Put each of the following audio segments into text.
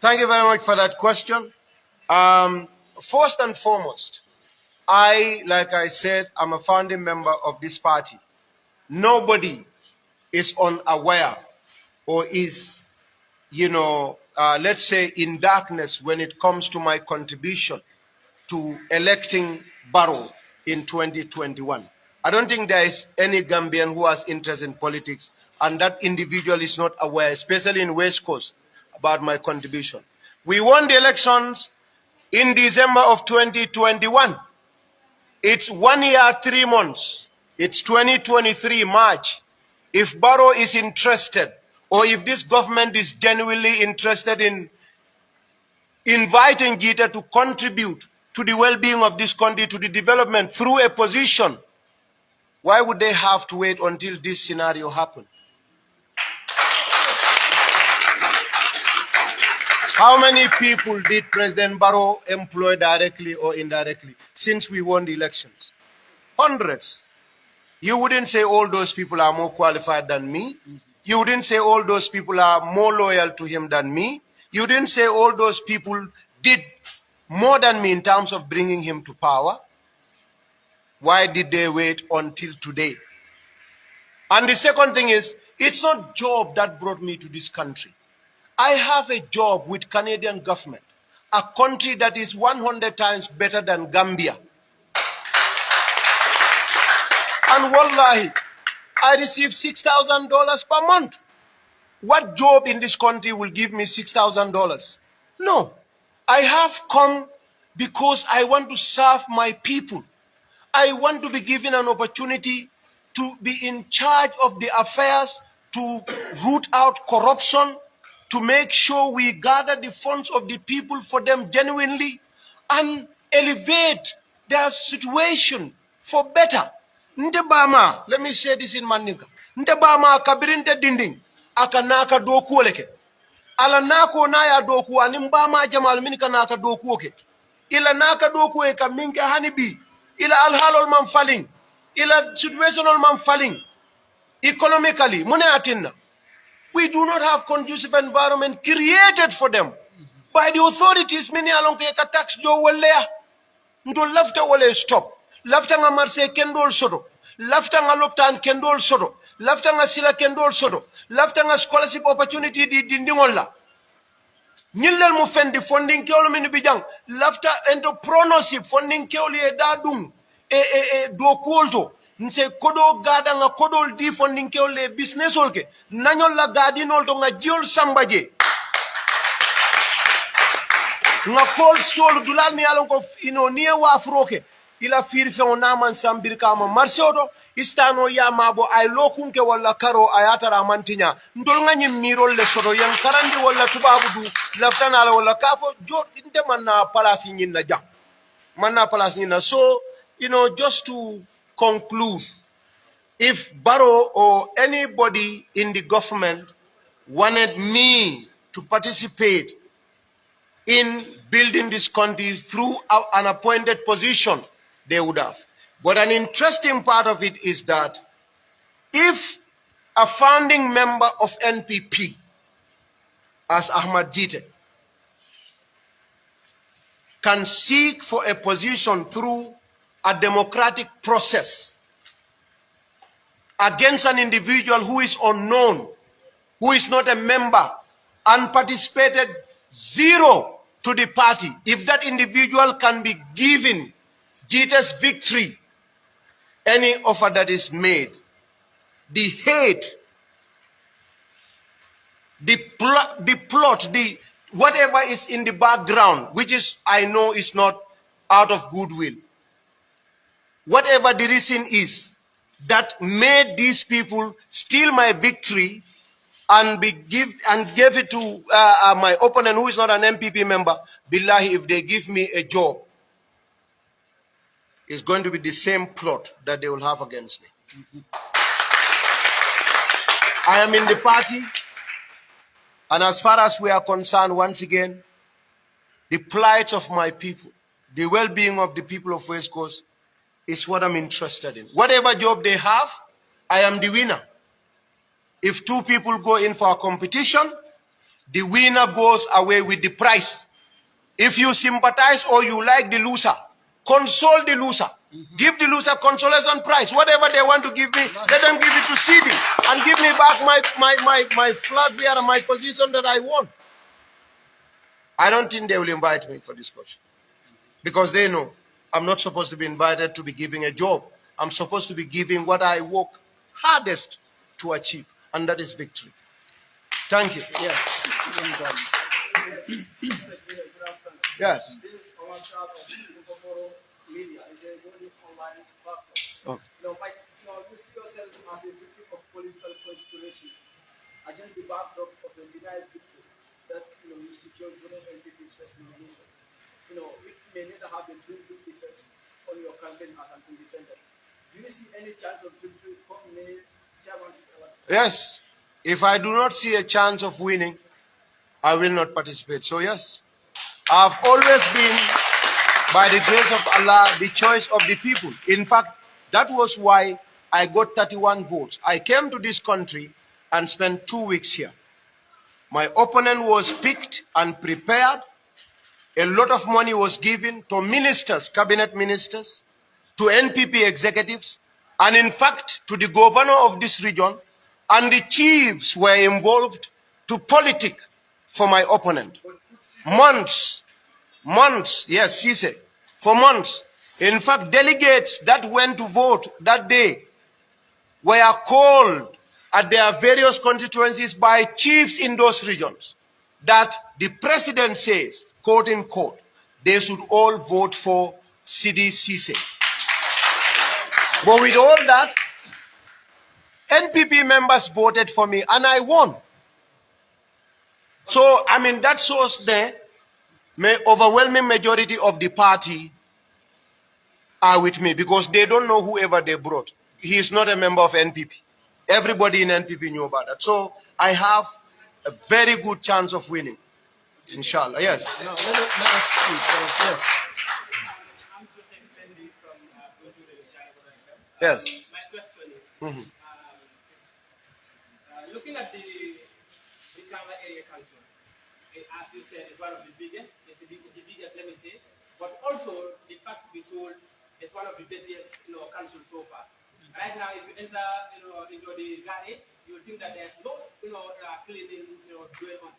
Thank you very much for that question. First and foremost, like I said, I'm a founding member of this party. Nobody is unaware or is, let's say, in darkness when it comes to my contribution to electing Barrow in 2021. I don't think there is any Gambian who has interest in politics and that individual is not aware, especially in West Coast, about my contribution. We won the elections in December of 2021. It's 1 year, 3 months. It's 2023 March. If Barrow is interested, or if this government is genuinely interested in inviting Gitteh to contribute to the well-being of this country, to the development through a position, why would they have to wait until this scenario happens? How many people did President Barrow employ directly or indirectly since we won the elections? Hundreds. You wouldn't say all those people are more qualified than me. You wouldn't say all those people are more loyal to him than me. You didn't say all those people did more than me in terms of bringing him to power. Why did they wait until today? And the second thing is, it's not job that brought me to this country. I have a job with Canadian government, a country that is 100 times better than Gambia. And wallahi, I receive $6,000 per month. What job in this country will give me $6,000? No. I have come because I want to serve my people. I want to be given an opportunity to be in charge of the affairs, to root out corruption, to make sure we gather the funds of the people for them genuinely and elevate their situation for better. Ndebama, let me say this in Mandinka. Ndebama kabirinte dinding akanaka doku oleke. Ala nako na ya doku animbama jamal minika naka doku oke. Ila naka doku eka minke hanibi. Ila alhalol man falling. Ila situational man falling. Economically, mune atinna. We do not have conducive environment created for them by the authorities. Many along the tax jo wale. Ndo lafta wale stop. Lafta nga marse kendol soto. Lafta nga loptan kendol soto. Lafta nga sila kendol soto. Lafta nga scholarship opportunity di dindingola. Nilal mu fendi funding keolo minu bijang. Lafta entrepreneurship funding keoli e dadung. Do kuolto. Nse kodo gada nga kodol di funding keole business olke. Nanyol la gadi nolto nga jiol sambaje. Nga cold store dulal ni alon ko niye wa afroke. Ila firfe onaman sambir kama marseodo istano ya mabo ay lokunke wala karo ayatara mantinya ndol nga mirol le sodo yang karandi wala tubabu du laftana wala kafo jo inde manna palasi nyinna ja manna palasi nyinna. So just to conclude, if Barrow or anybody in the government wanted me to participate in building this country through an appointed position, they would have. But an interesting part of it is that if a founding member of NPP, as Ahmad Gitteh, can seek for a position through a democratic process against an individual who is unknown, who is not a member, and participated zero to the party, if that individual can be given Gitteh's victory, any offer that is made, the hate, the plot, whatever is in the background, which is, I know, is not out of goodwill, whatever the reason is that made these people steal my victory and give it to my opponent who is not an MPP member, billahi, if they give me a job, it's going to be the same plot that they will have against me. I am in the party, and as far as we are concerned, once again, the plight of my people, the well-being of the people of West Coast is what I'm interested in. Whatever job they have, I am the winner. If two people go in for a competition, The winner goes away with the prize. If you sympathize or you like the loser, console the loser. Give the loser consolation prize. Whatever they want to give me, let them give it to CD and give me back my flag bearer, my position that I want. I don't think they will invite me for discussion because they know I'm not supposed to be invited to be giving a job. I'm supposed to be giving what I work hardest to achieve, and that is victory. Thank you. Yes. Yes. This media is a very online platform. Okay. You see yourself as a victim of political conspiracy against the backdrop of a denied victory that you secured Jonah NPP's first nomination. It may later have a dwindling effects on your campaign as an independent. Do you see any chance of victory come May chairmanship election? Yes. If I do not see a chance of winning, I will not participate. So yes, I've always been, by the grace of Allah, the choice of the people. In fact, that was why I got 31 votes. I came to this country and spent 2 weeks here. My opponent was picked and prepared. A lot of money was given to ministers, cabinet ministers, to NPP executives, and in fact, to the governor of this region, and the chiefs were involved to politic for my opponent. Months, yes, she said, for months. In fact, delegates that went to vote that day were called at their various constituencies by chiefs in those regions that the president says, quote unquote, they should all vote for Sidi Cisse. But with all that, NPP members voted for me and I won. So, that shows the overwhelming majority of the party are with me because they don't know whoever they brought. He is not a member of NPP. Everybody in NPP knew about that. So I have a very good chance of winning. Inshallah. Yes. No, let us please. Yes. I'm Joseph Fendi from Yes. My question is, looking at the Brikama Area Council, as you said, is one of the biggest. It's the biggest, let me say, but also the fact to be told, it's one of the dirtiest, councils so far. Right now, if you enter, into the garden, you will think that there's no, cleaning, going on.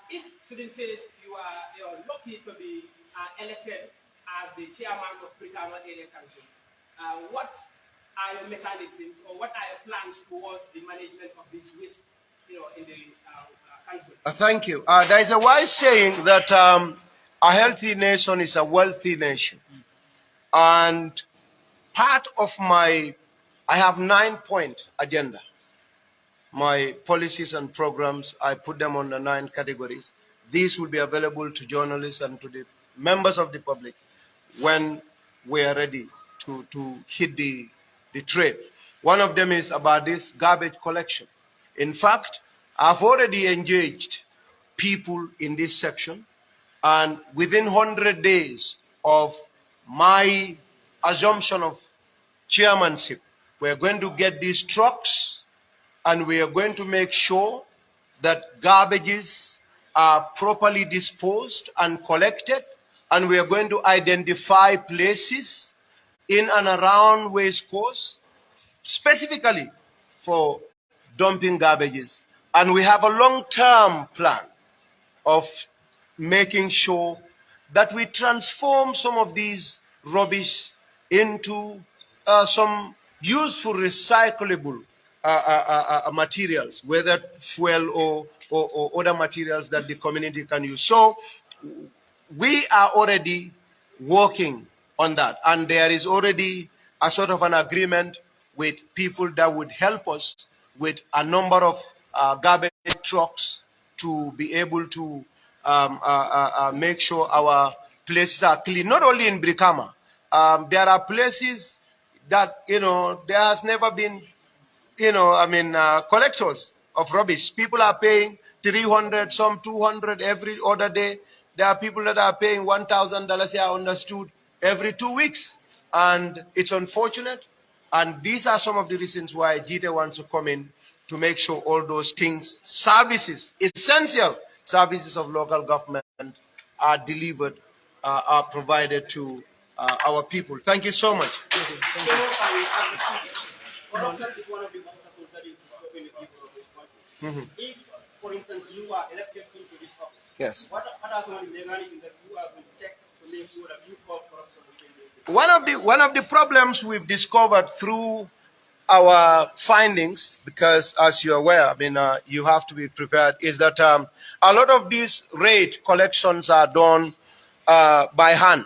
If, in case you are lucky to be elected as the chairman of Brikama Area Council, what are your mechanisms or what are your plans towards the management of this waste, in the council? Thank you. There is a wise saying that a healthy nation is a wealthy nation. And part of I have 9-point agenda. My policies and programs, I put them on the 9 categories. These will be available to journalists and to the members of the public when we are ready to hit the trade. One of them is about this garbage collection. In fact, I've already engaged people in this section, and within 100 days of my assumption of chairmanship, we're going to get these trucks and we are going to make sure that garbages are properly disposed and collected, and we are going to identify places in and around West Coast specifically for dumping garbages. And we have a long-term plan of making sure that we transform some of these rubbish into some useful recyclable materials, whether fuel or other materials that the community can use. So we are already working on that, and there is already a sort of an agreement with people that would help us with a number of garbage trucks to be able to make sure our places are clean, not only in Brikama. There are places that, there has never been, collectors of rubbish. People are paying 300, some 200 every other day. There are people that are paying $1,000, I understood, every 2 weeks. And it's unfortunate. And these are some of the reasons why Gitteh wants to come in to make sure all those things, services, essential services of local government are delivered, are provided to our people. Thank you so much. Corruption is one of the obstacles that is disturbing the people of this country. If, for instance, you are elected into this office, Yes. what are some of the mechanisms that you are going to check to make sure that you call corruption within the One of the problems we've discovered through our findings, because as you're aware, I mean, you have to be prepared, is that a lot of these rate collections are done by hand.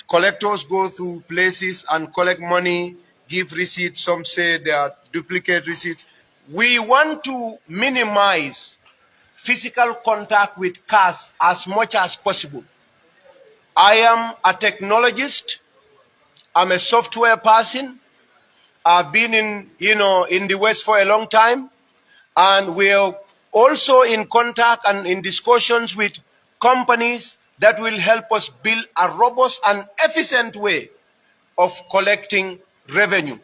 Collectors go through places and collect money, give receipts. Some say they are duplicate receipts. We want to minimize physical contact with cash as much as possible. I am a technologist. I'm a software person. I've been in the West for a long time, and we're also in contact and in discussions with companies that will help us build a robust and efficient way of collecting revenue.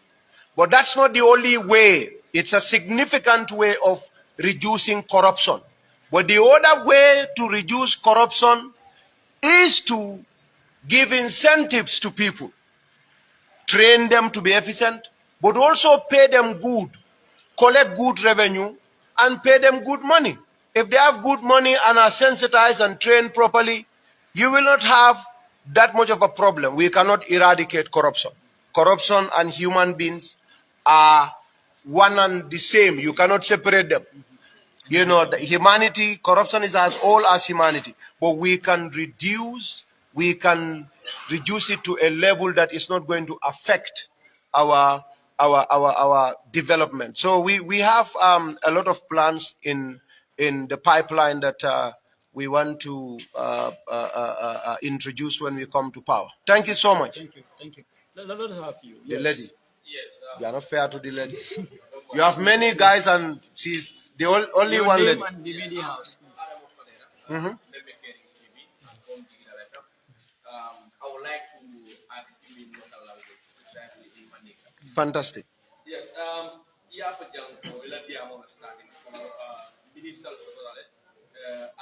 But that's not the only way. It's a significant way of reducing corruption. But the other way to reduce corruption is to give incentives to people, train them to be efficient, but also pay them good, collect good revenue, and pay them good money. If they have good money and are sensitized and trained properly, you will not have that much of a problem. We cannot eradicate corruption. Corruption and human beings are one and the same. You cannot separate them. You know, the humanity, corruption is as old as humanity, but we can reduce it to a level that is not going to affect our development. So we have a lot of plans in the pipeline that we want to introduce when we come to power. Thank you so much. Thank you. Thank you. Let us have you. The Yes. lady. Yes. You are not fair to the lady. You have many guys and she's the only Your one name lady. and the media house, please. I would like to ask you in local language, precisely in Mandinka. Fantastic. Yes, yeah, for example, we let the amount starting from minister sociale,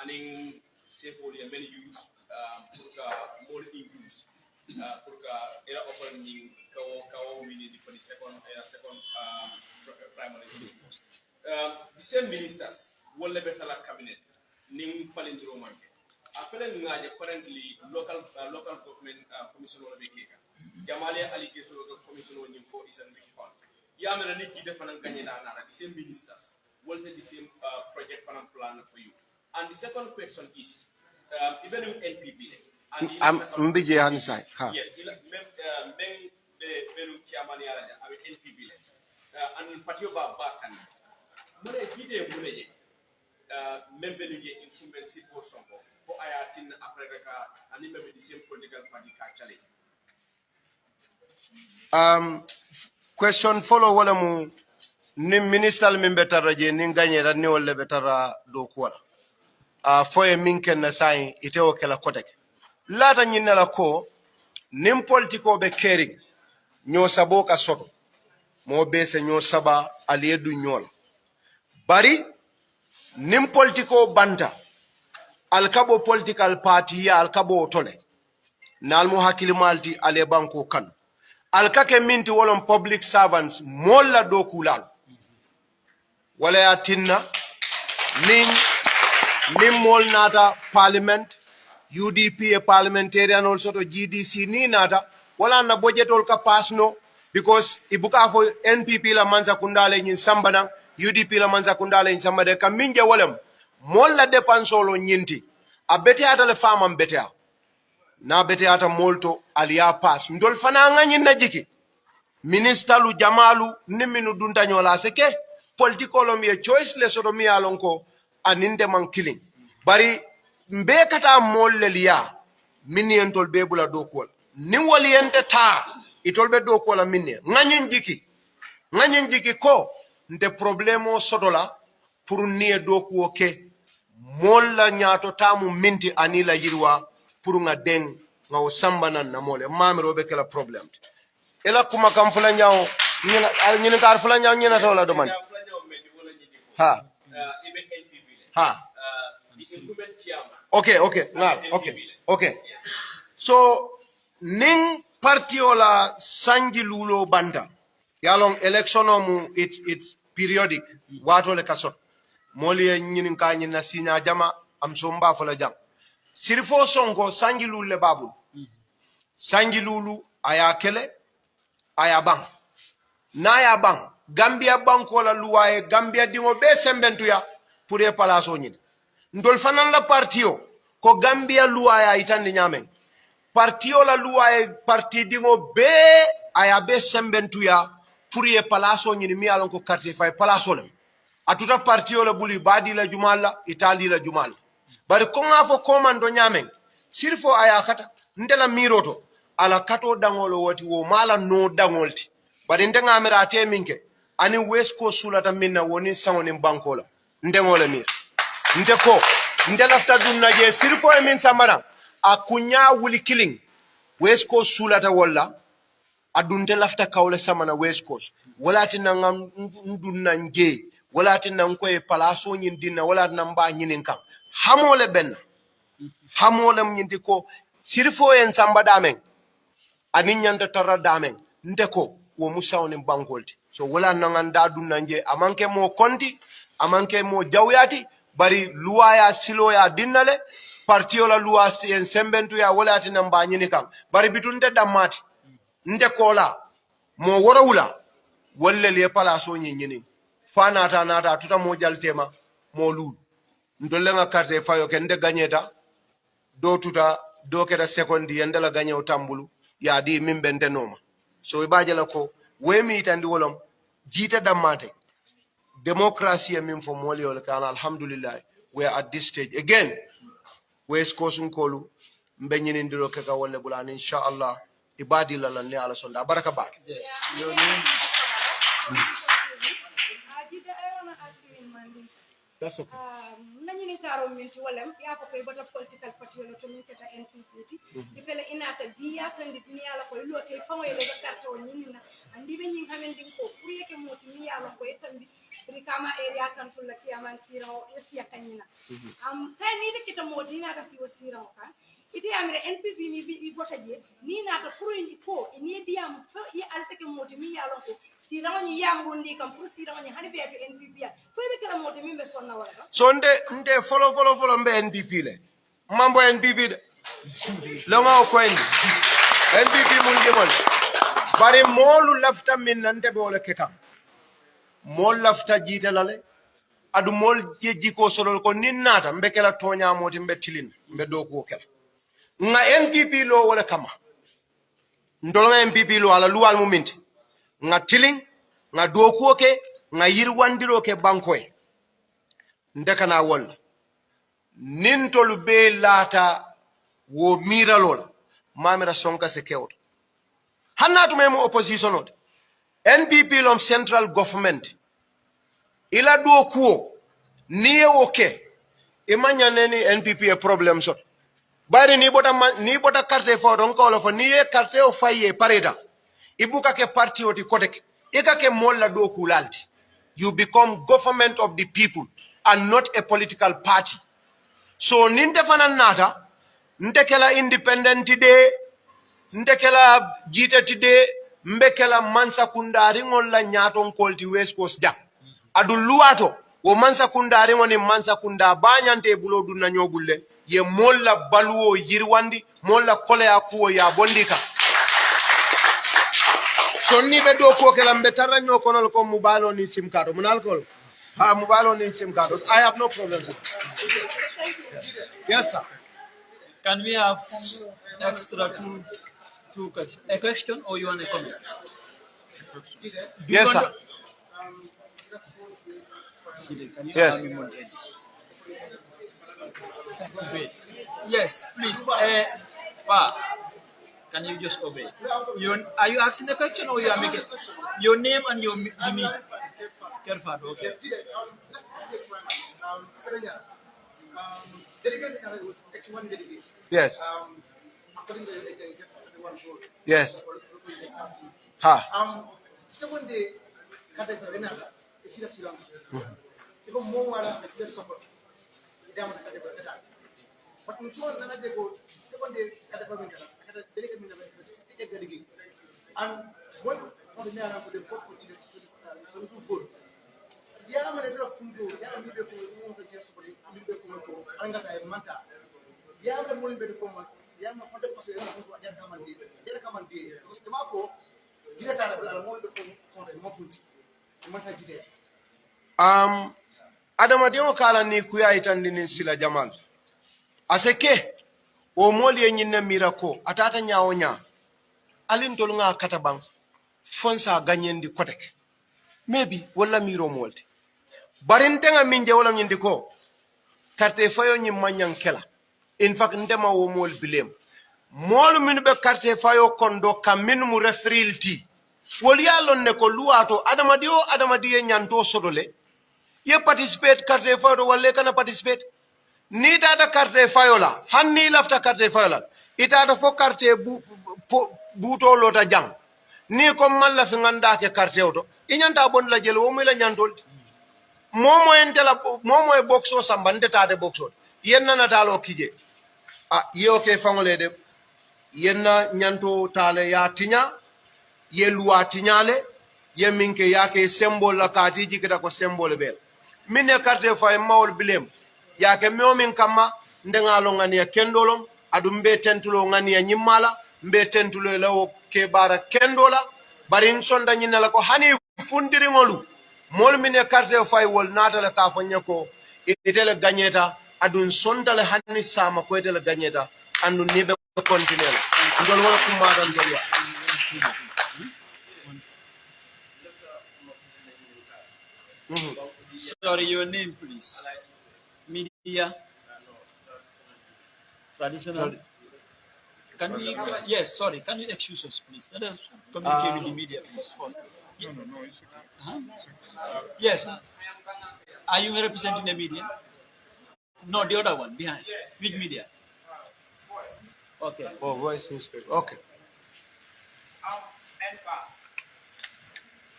and in safely many use more use for era opening kawo winning for the second primary school. The same ministers will never tell a cabinet ning falling to Roman. I feel currently local government commissioner of the Keka. Jamali allegation of commissioner is a rich fund. Yamana Gitteh Fanan Ganyana, the same ministers wanted the same project plan for you. And the second question is even in NPP. I'm Mbije Hanisai. Yes, Meng Belu Chiamani, I mean NPP. And Patioba Bakan. Mune Gitteh Muneye. Membeli incumbent seat for Sonko for Ayatin Africa and maybe the same political party actually. Question follow wala mu ni minister membetara je ni nganyera ni wala betara do kwala. Foye minken na sai ite o kala kotek. Lata nyina la ko nim politiko be kering nyo sabo ka soto. Mo bese nyo saba aliedu nyola. Bari nim politiko banta alkabo political party ya alkabo otole nalmu hakili malti ale banko kan alkake minti wolon public servants molla do kulal wala ya tinna nin mol nata parliament UDP a parliamentarian also to GDC ni nata wala na budget ol ka pasno because ibuka fo NPP la manza kundale nyin sambana UDP la manza kundale nyin sambade ka minje wolem mol la depensolo nyinti a bete ata le fama bete na bete ata molto aliya pass ndol fana ngani na jiki minister lu jamalu niminu dunta nyola seke political mi choice le sodo mi alonko aninde man killing bari mbe kata mol le liya mini entol be bula dokol ni woli ente ta itol be dokol minne ngani jiki ko nde problemo sodola pour nie dokuo ke molla nyato tamu minti anila yirwa pour nga deng nga o sambana na mole mamiro be kala problem ela kuma kam fula nyaaw ñina kar fula ñaw ñina tola do man ha ha okay ngal okay so ning parti ola sanji lulo banta yalong election mu it's periodic wato le kasot moli ñinin ka ñina sinya jama am so mba fula jam sirfo sonko sanji lule babul sanji lulu aya kele aya bang na ya bang gambia banko la luwaye gambia dingo be sembentuya pour e palaso ñin ndol fanan la partio ko gambia luwaya itandi nyamen partio la luwaye parti dingo be aya be sembentuya pour e palaso ñin mi alon ko quartier fay palaso le atuta partio la buli badi la jumala itali la jumala bari ko ngafo komando nyamen sirfo aya kata ndela miroto ala kato dangolo wati wo mala no dangolti bari ndenga amira teminke ani west coast sulata minna woni sawoni bankola ndengole mir ndeko ndelafta dunna je sirfo e min samara akunya wuli killing west coast sulata walla adunte lafta kawle samana west coast wala tinangam ndunna nge wala tinan ko e palaso nyin dinna wala nan ba nyinin kan hamole benna hamole nyindi ko sirfo en samba damen ani nyanta tarra damen ndeko wo musawni bankolti so wala nan da dunna nje amanke mo konti amanke mo jawyati bari luwaya siloya dinnale partiola luwa en sembentu ya wala tinan ba nyini kan bari bitunde damati ndekola mo worawula wolle le palaso nyini fana ta nata tuta mo jaltema mo lul ndolle nga carte fayo ken de gagneta do tuta do keda secondi yendela gagné o tambulu ya di min bente noma so ibaje la ko wemi tandi wolom jita damate democracy min fo moli wala kana alhamdulillah we are at this stage again west coast kolu mbenyini ndiro keka wolle bulan inshallah ibadi la la ne ala sonda baraka ba Yes. that's okay nanyini karo minti walem ya ko koy bata political party wala to min keta NPP ifele inata biya tan di ni ala ko lote famo ele ba karto nyina andi be nyin hamen din ko kuriye ke moti mi ala ko etambi rikama area council la kiyaman siro yesiya kanyina sai ni de kita moti na ta siwo siro ka ite amire NPP mi bi bota je ni na ta kuro ni ko ni diam fa yi alse ke moti mi ala ko sirawni yambundi kam pour sirawni hani be to NPP ya fo be kala moti mi be sonna wala so nde follow mbe NPP le mambo NPP de longa ko endi NPP mun demol bari molu lafta min nante be wala kekam mol lafta jitalale adu mol jeji ko solol ko ninnata mbe kala tonya moti mbe tilin mbe do ko kala nga NPP lo wala kama ndolma NPP lo ala luwal muminti nga tilin nga do ko ke nga yirwandiro ke bankoy ndekana wol nintolu be lata wo miralola mamira sonka se kewto hannatu memo opposition ode NPP lom central government ila do kuo niye woke imanya neni NPP e problem so bari ni bota carte fo don ko fo niye carte o faye pareda ibuka ke parti oti koteke ika ke molla do kulalti you become government of the people and not a political party so ninte fanan nata ntekela independent de ntekela jitati de mbekela mansa kundari ngolla nyaton kolti west coast ja adu luwato wo mansa kundari ngoni mansa kunda banyante bulo dunna nyobulle ye molla baluwo yirwandi molla kole akuwo ya bondika sonni be do ko kala mbe taranyo konol ko mubalo ni sim card munal ko ha mubalo ni sim card I have no problem yes sir Can we have extra two questions? A question or you want a comment? yes sir Can you Yes. allow me more edits? Wait. Yes, please. Pa, can you just obey? Are you asking a question or you are making your name and your demeanor? Careful, okay. Delegate was X1 delegate. yes According to the 31 vote. yes ha second day kata ko renata e sila silang iko mo wala e support idama kata ko kata but mutual na de ko second day kata ko kata delega min na system e delegi and what ko ne ara ko de ko ko tire na ko ko ya ma ne dra fundo ya mi be ko mo ko je support mi be ko anga ta manta ya ma mo be ko ma ya ma ko de ko se na ko ja kamandi de kamandi ko adamadenwo kala ni kuya itandinin sila jamal aseke o moli e nyinna mirako atata nyaawo nya alin tol nga katabang fonsa ganyendi kotek maybe wala miro molti barintenga minje wala nyindi ko carte fayo nyi manyan kela in fact ndema wo mol bilem molu min be carte fayo kondo kamin mu refrilti wol yalon ne ko luwato adamadiyo nyanto sodole ye participate carte fayo wala kana participate ni tata carte fayo la hanni lafta carte fayo la itata fo carte buto lota jang ni ko malla fi nganda ke carte auto inyanta bon la jelo wo mi la nyantol momo e boxo sambande tade boxo yenna na talo kije yo ke fangole de yenna nyanto tale ya tinya ye luwa tinyale ye minke yake symbol la katiji kita ko symbol be minne carte fay mawol bilem yake momin kama ndengalo ngani ya kendolom adum be tentulo ngani ya nyimala mbe tentulo lawo ke bara kendola barin sonda nyinala ko hani fundiri ngolu mol mine carte fay wol nata la ka fanya ko itele gagneta adun sonda le hanni sama ko itele gagneta andu nibe continue ndol wala kuma dan dolya Sorry, your name, please. Media. Traditional. Can we? Yes, sorry. Can you excuse us, please? Let us communicate with the media, please. Yes. Are you representing the media? No, the other one behind. Which media? Okay. Oh, voice newspaper. Okay. And pass.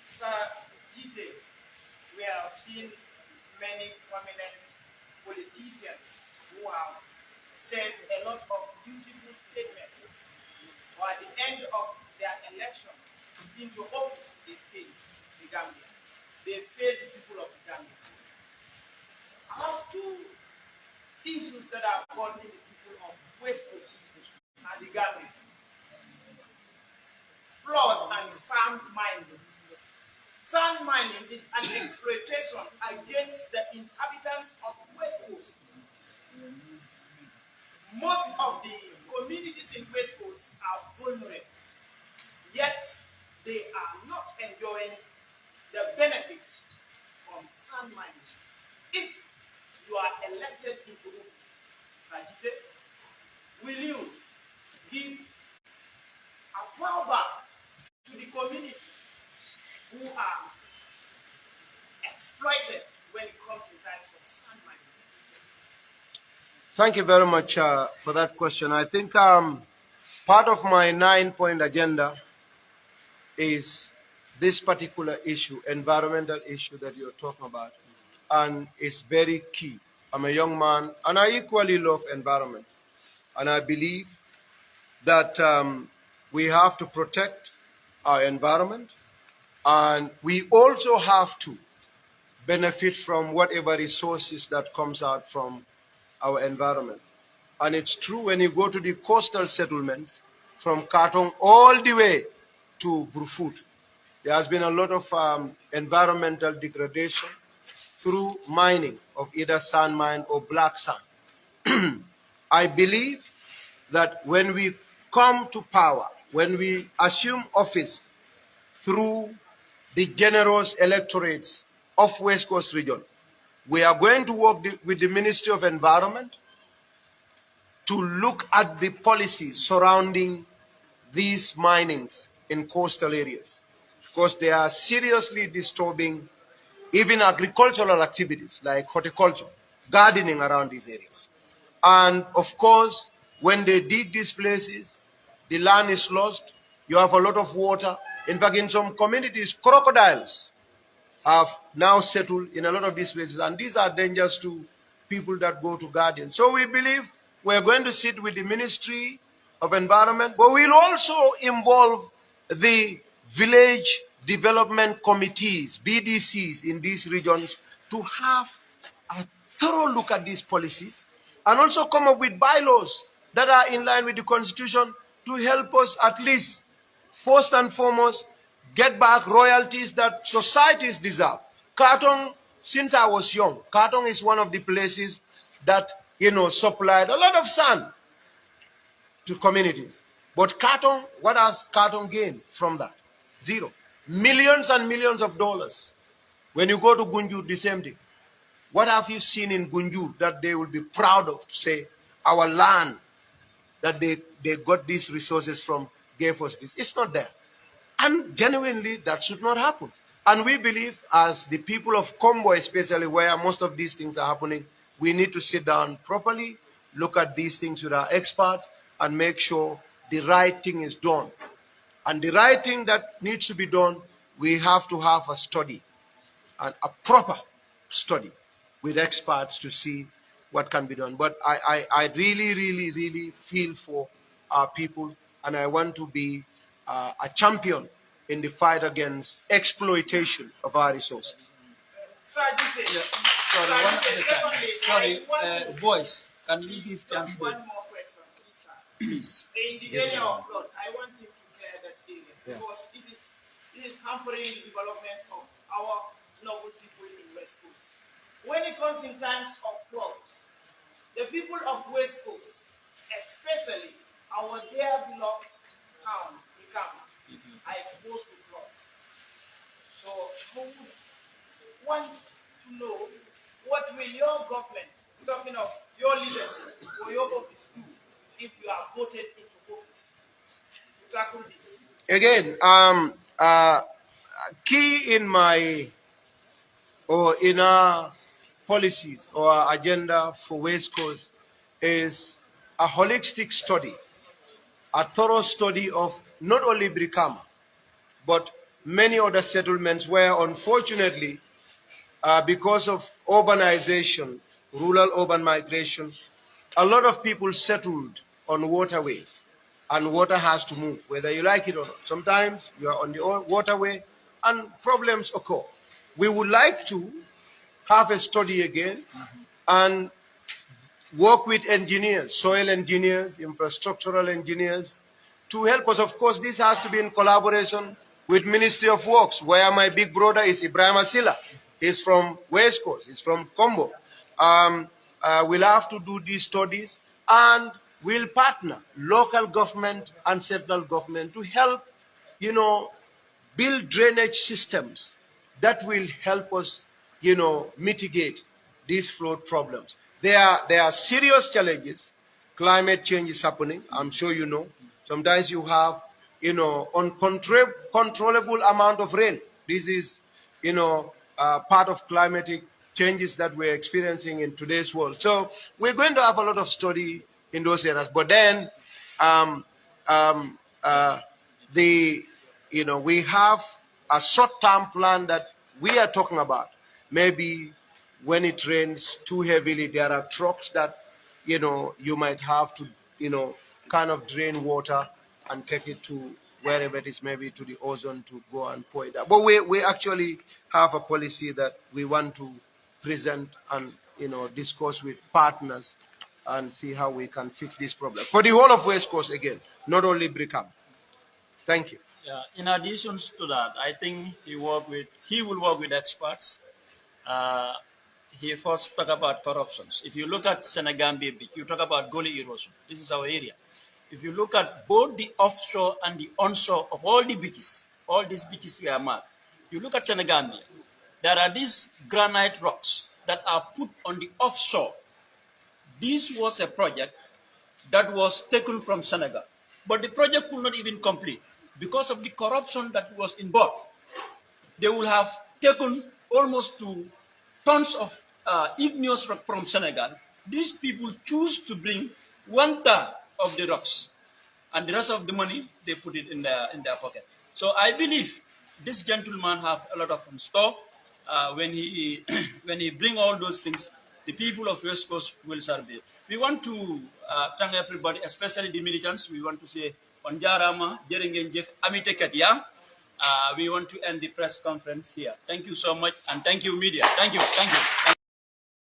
Sir Gitteh, we have seen many prominent politicians who have said a lot of beautiful statements, but at the end of their election into office, they failed the Gambia. They failed the people of the Gambia. I have two issues that are bothering the people of West Coast and the Gambia. Flood and sand mining. Sand mining is an exploitation against the inhabitants of West Coast. Most of the communities in West Coast are vulnerable, yet they are not enjoying the benefits from sand mining. If you are elected into office, Sir Gitteh, will you give a plowback to the communities who are exploited when it comes in times of sand mining? Thank you very much for that question. I think part of my 9-point agenda is this particular issue, environmental issue that you're talking about, and it's very key. I'm a young man, and I equally love environment, and I believe that we have to protect our environment, and we also have to benefit from whatever resources that comes out from our environment. And it's true when you go to the coastal settlements from Katong all the way to Brufut, there has been a lot of environmental degradation through mining of either sand mine or black sand. I believe that when we come to power, when we assume office through the generous electorates of West Coast region, we are going to work with the Ministry of Environment to look at the policies surrounding these minings in coastal areas, because they are seriously disturbing even agricultural activities like horticulture, gardening around these areas. And of course, when they dig these places, the land is lost, you have a lot of water, In fact, in some communities, crocodiles have now settled in a lot of these places, and these are dangers to people that go to Guardian. So we believe we're going to sit with the Ministry of Environment, but we'll also involve the village development committees, VDCs in these regions, to have a thorough look at these policies and also come up with bylaws that are in line with the Constitution to help us at least, first and foremost, get back royalties that societies deserve. Kartong, since I was young, Kartong is one of the places that, supplied a lot of sand to communities. But Kartong, what has Kartong gained from that? Zero. Millions and millions of dollars. When you go to Gunjur, the same thing. What have you seen in Gunjur that they will be proud of to say, our land that they got these resources from gave us this? It's not there. And genuinely, that should not happen. And we believe, as the people of Combo, especially where most of these things are happening, we need to sit down properly, look at these things with our experts, and make sure the right thing is done. And the right thing that needs to be done, we have to have a study, and a proper study with experts to see what can be done. But I really, really, really feel for our people, and I want to be a champion in the fight against exploitation of our resources. Yeah. Sorry, one at a time. Sorry, voice. Can you give chance One more question, please? in the area of flood, I want you to clear that area because it is hampering the development of our noble people in West Coast. When it comes in times of flood, the people of West Coast, especially our dear beloved town, Ikama, are exposed to flood. So I would want to know, what will your government, talking of your leadership or your office, do if you are voted into office to tackle this? Again, key in my or in our policies or our agenda for West Coast is a holistic study, a thorough study of not only Brikama, but many other settlements where, unfortunately, because of urbanization, rural urban migration, a lot of people settled on waterways, and water has to move, whether you like it or not. Sometimes you are on the waterway and problems occur. We would like to have a study again and work with engineers, soil engineers, infrastructural engineers, to help us. Of course, this has to be in collaboration with Ministry of Works, where my big brother is Ibrahim Asila. He's from West Coast, he's from Combo. We'll have to do these studies, and we'll partner local government and central government to help, build drainage systems that will help us, mitigate these flood problems. There are serious challenges. Climate change is happening. I'm sure you know. Sometimes you have, uncontrollable amount of rain. This is, part of climatic changes that we're experiencing in today's world. So we're going to have a lot of study in those areas. But then, we have a short-term plan that we are talking about. Maybe when it rains too heavily, there are trucks that, you might have to, kind of drain water and take it to wherever it is, maybe to the ozone, to go and pour it out. But we actually have a policy that we want to present and, discuss with partners and see how we can fix this problem for the whole of West Coast again, not only Brickham. Thank you. Yeah. In addition to that, I think he will work with experts. He first talk about corruptions. If you look at Senegambia Beach, you talk about gully erosion. This is our area. If you look at both the offshore and the onshore of all the beaches, all these beaches we are marked, you look at Senegambia, there are these granite rocks that are put on the offshore. This was a project that was taken from Senegal, but the project could not even complete because of the corruption that was involved. They will have taken almost 2 tons of igneous rock from Senegal. These people choose to bring 1/3 of the rocks, and the rest of the money they put it in their pocket. So I believe this gentleman have a lot of in store. When he when he bring all those things, the people of West Coast will serve it. We want to thank everybody, especially the militants. We want to say on Jarama, Jeringen Jeff, Amite Katia. We want to end the press conference here. Thank you so much, and thank you, media. Thank you, thank you. Thank you.